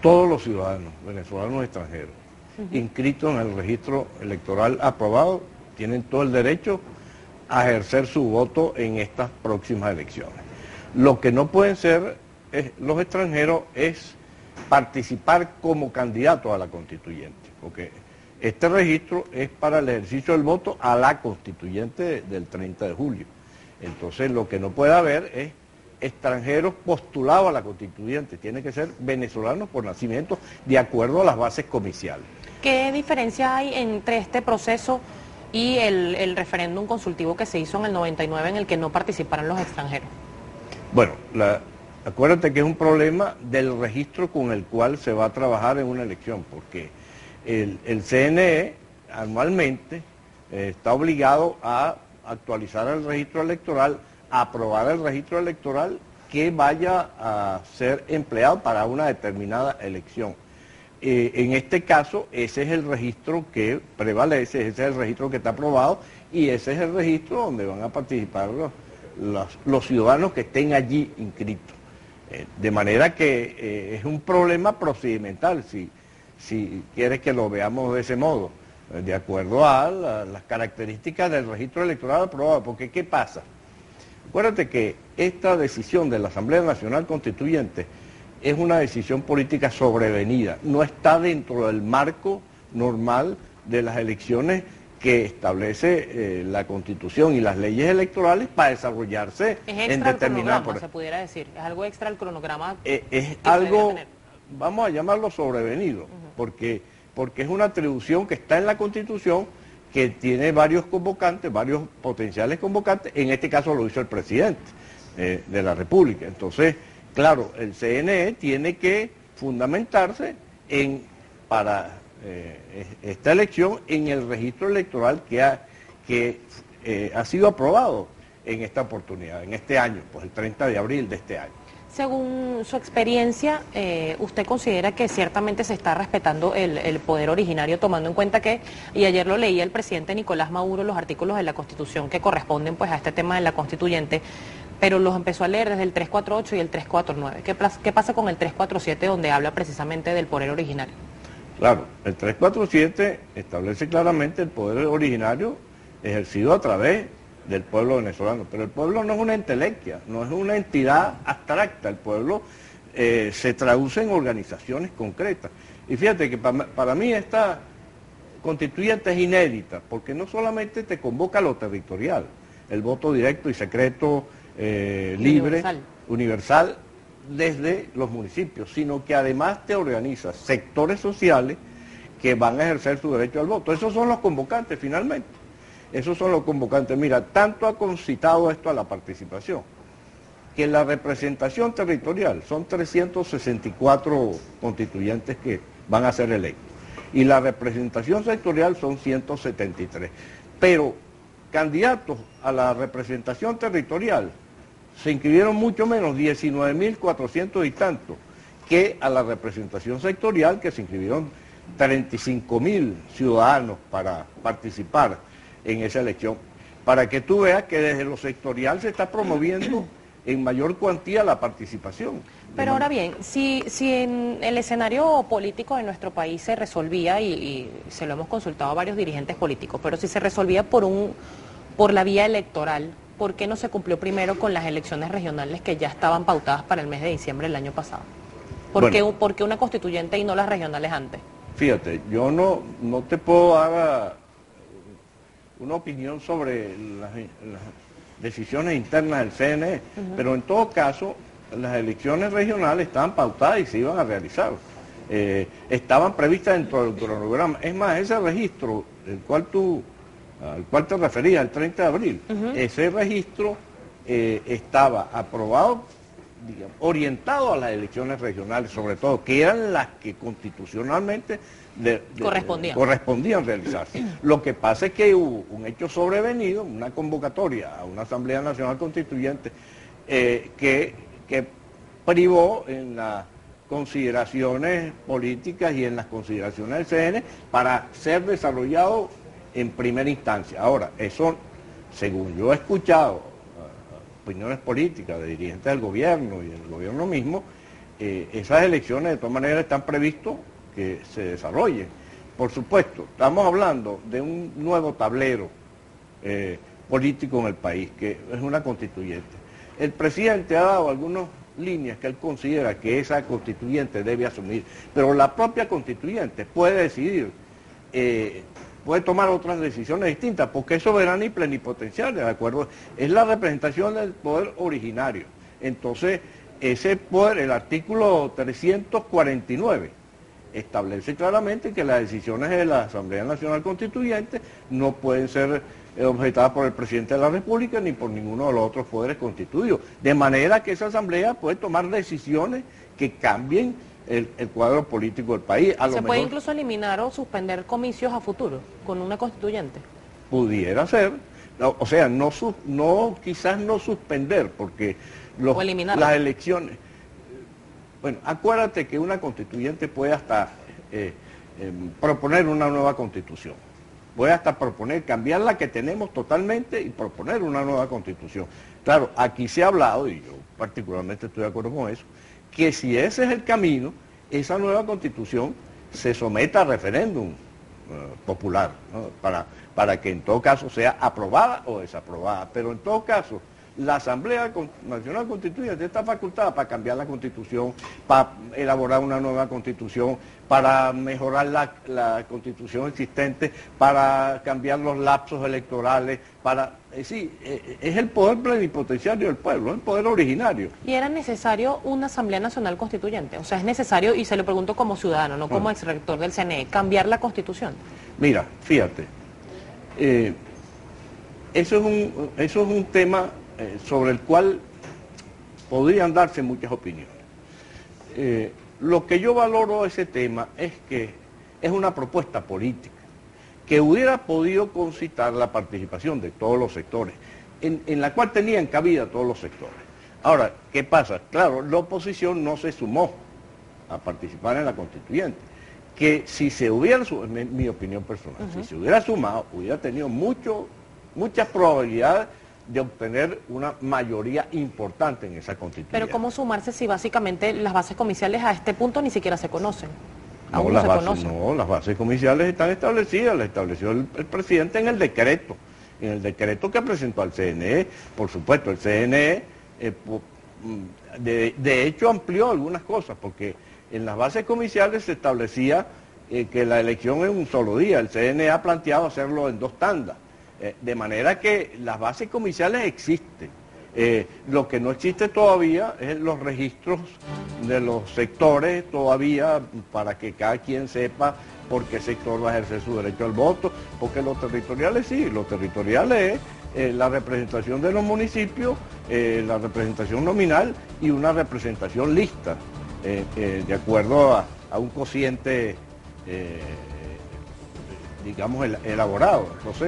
Todos los ciudadanos, venezolanos extranjeros, inscritos en el registro electoral aprobado, tienen todo el derecho a ejercer su voto en estas próximas elecciones. Lo que no pueden ser los extranjeros es participar como candidatos a la constituyente, porque este registro es para el ejercicio del voto a la constituyente del 30 de julio. Entonces lo que no puede haber es extranjeros postulados a la constituyente, tiene que ser venezolanos por nacimiento de acuerdo a las bases comiciales. ¿Qué diferencia hay entre este proceso y el referéndum consultivo que se hizo en el 99 en el que no participaron los extranjeros? Bueno, acuérdate que es un problema del registro con el cual se va a trabajar en una elección, porque el CNE anualmente está obligado a actualizar el registro electoral, a aprobar el registro electoral que vaya a ser empleado para una determinada elección. En este caso, ese es el registro que prevalece, ese es el registro que está aprobado y ese es el registro donde van a participar los ciudadanos que estén allí inscritos. De manera que es un problema procedimental, si quieres que lo veamos de ese modo, de acuerdo a las características del registro electoral aprobado. Porque ¿qué pasa? Acuérdate que esta decisión de la Asamblea Nacional Constituyente es una decisión política sobrevenida, no está dentro del marco normal de las elecciones que establece la Constitución y las leyes electorales para desarrollarse en determinadas... Se pudiera decir, es algo extra al cronograma. Es algo, vamos a llamarlo sobrevenido, porque es una atribución que está en la Constitución, que tiene varios convocantes, varios potenciales convocantes, en este caso lo hizo el presidente de la República. Entonces, claro, el CNE tiene que fundamentarse para esta elección en el registro electoral que ha sido aprobado en esta oportunidad, en este año, pues el 30 de abril de este año. Según su experiencia, ¿usted considera que ciertamente se está respetando el poder originario, tomando en cuenta que, y ayer lo leía el presidente Nicolás Maduro, los artículos de la Constitución que corresponden pues a este tema de la constituyente, pero los empezó a leer desde el 348 y el 349? ¿Qué pasa con el 347 donde habla precisamente del poder originario? Claro, el 347 establece claramente el poder originario ejercido a través del pueblo venezolano, pero el pueblo no es una entelequia, no es una entidad abstracta, el pueblo se traduce en organizaciones concretas. Y fíjate que para mí esta constituyente es inédita, porque no solamente te convoca a lo territorial, el voto directo y secreto, libre, universal, desde los municipios, sino que además te organiza sectores sociales que van a ejercer su derecho al voto. Esos son los convocantes finalmente. Esos son los convocantes. Mira, tanto ha concitado esto a la participación, que la representación territorial son 364 constituyentes que van a ser electos, y la representación sectorial son 173. Pero candidatos a la representación territorial se inscribieron mucho menos, 19.400 y tantos, que a la representación sectorial, que se inscribieron 35.000 ciudadanos para participar en esa elección, para que tú veas que desde lo sectorial se está promoviendo en mayor cuantía la participación. Pero ahora bien, si en el escenario político de nuestro país se resolvía, y se lo hemos consultado a varios dirigentes políticos, pero si se resolvía por la vía electoral, ¿por qué no se cumplió primero con las elecciones regionales que ya estaban pautadas para el mes de diciembre del año pasado? ¿Por qué una constituyente y no las regionales antes? Fíjate, yo no te puedo dar una opinión sobre las decisiones internas del CNE, pero en todo caso las elecciones regionales estaban pautadas y se iban a realizar. Estaban previstas dentro del cronograma. Es más, ese registro al cual te referías, el 30 de abril, ese registro estaba aprobado, digamos, orientado a las elecciones regionales, sobre todo, que eran las que constitucionalmente correspondían realizarse. Lo que pasa es que hubo un hecho sobrevenido, una convocatoria a una Asamblea Nacional Constituyente que privó en las consideraciones políticas y en las consideraciones del CNE para ser desarrollado en primera instancia. Ahora, eso, según yo he escuchado opiniones políticas de dirigentes del gobierno y del gobierno mismo, esas elecciones de todas maneras están previstos que se desarrollen. Por supuesto, estamos hablando de un nuevo tablero político en el país, que es una constituyente. El presidente ha dado algunas líneas que él considera que esa constituyente debe asumir, pero la propia constituyente puede decidir, puede tomar otras decisiones distintas, porque es soberana y plenipotenciaria, ¿de acuerdo? Es la representación del poder originario. Entonces, ese poder, el artículo 349, establece claramente que las decisiones de la Asamblea Nacional Constituyente no pueden ser objetadas por el presidente de la República ni por ninguno de los otros poderes constituidos. De manera que esa Asamblea puede tomar decisiones que cambien el cuadro político del país. ¿Se puede incluso eliminar o suspender comicios a futuro con una constituyente? Pudiera ser, no, o sea, quizás no suspender, porque las elecciones... Bueno, acuérdate que una constituyente puede hasta proponer una nueva constitución. Puede hasta proponer, cambiar la que tenemos totalmente y proponer una nueva constitución. Claro, aquí se ha hablado, y yo particularmente estoy de acuerdo con eso, que si ese es el camino, esa nueva constitución se someta a referéndum popular, ¿no? para que en todo caso sea aprobada o desaprobada. Pero en todo caso, la Asamblea Nacional Constituyente está facultada para cambiar la Constitución, para elaborar una nueva Constitución, para mejorar la Constitución existente, para cambiar los lapsos electorales, es el poder plenipotenciario del pueblo, es el poder originario. ¿Y era necesario una Asamblea Nacional Constituyente? O sea, es necesario, y se lo pregunto como ciudadano, no como exrector del CNE, cambiar la Constitución. Mira, fíjate, eso es un tema sobre el cual podrían darse muchas opiniones. Lo que yo valoro de ese tema es que es una propuesta política que hubiera podido concitar la participación de todos los sectores, en la cual tenían cabida todos los sectores. Ahora, ¿qué pasa? Claro, la oposición no se sumó a participar en la constituyente, que si se hubiera, en mi opinión personal, si se hubiera sumado, hubiera tenido muchas probabilidades de obtener una mayoría importante en esa constituyente. Pero ¿cómo sumarse si básicamente las bases comiciales a este punto ni siquiera se conocen? No, las bases comiciales están establecidas, las estableció el presidente en el decreto que presentó al CNE. Por supuesto, el CNE de hecho amplió algunas cosas, porque en las bases comiciales se establecía que la elección en un solo día. El CNE ha planteado hacerlo en 2 tandas. De manera que las bases comiciales existen. Lo que no existe todavía es los registros de los sectores todavía, para que cada quien sepa por qué sector va a ejercer su derecho al voto, porque los territoriales sí, los territoriales es la representación de los municipios, la representación nominal y una representación lista, de acuerdo a un cociente, digamos, elaborado. Entonces,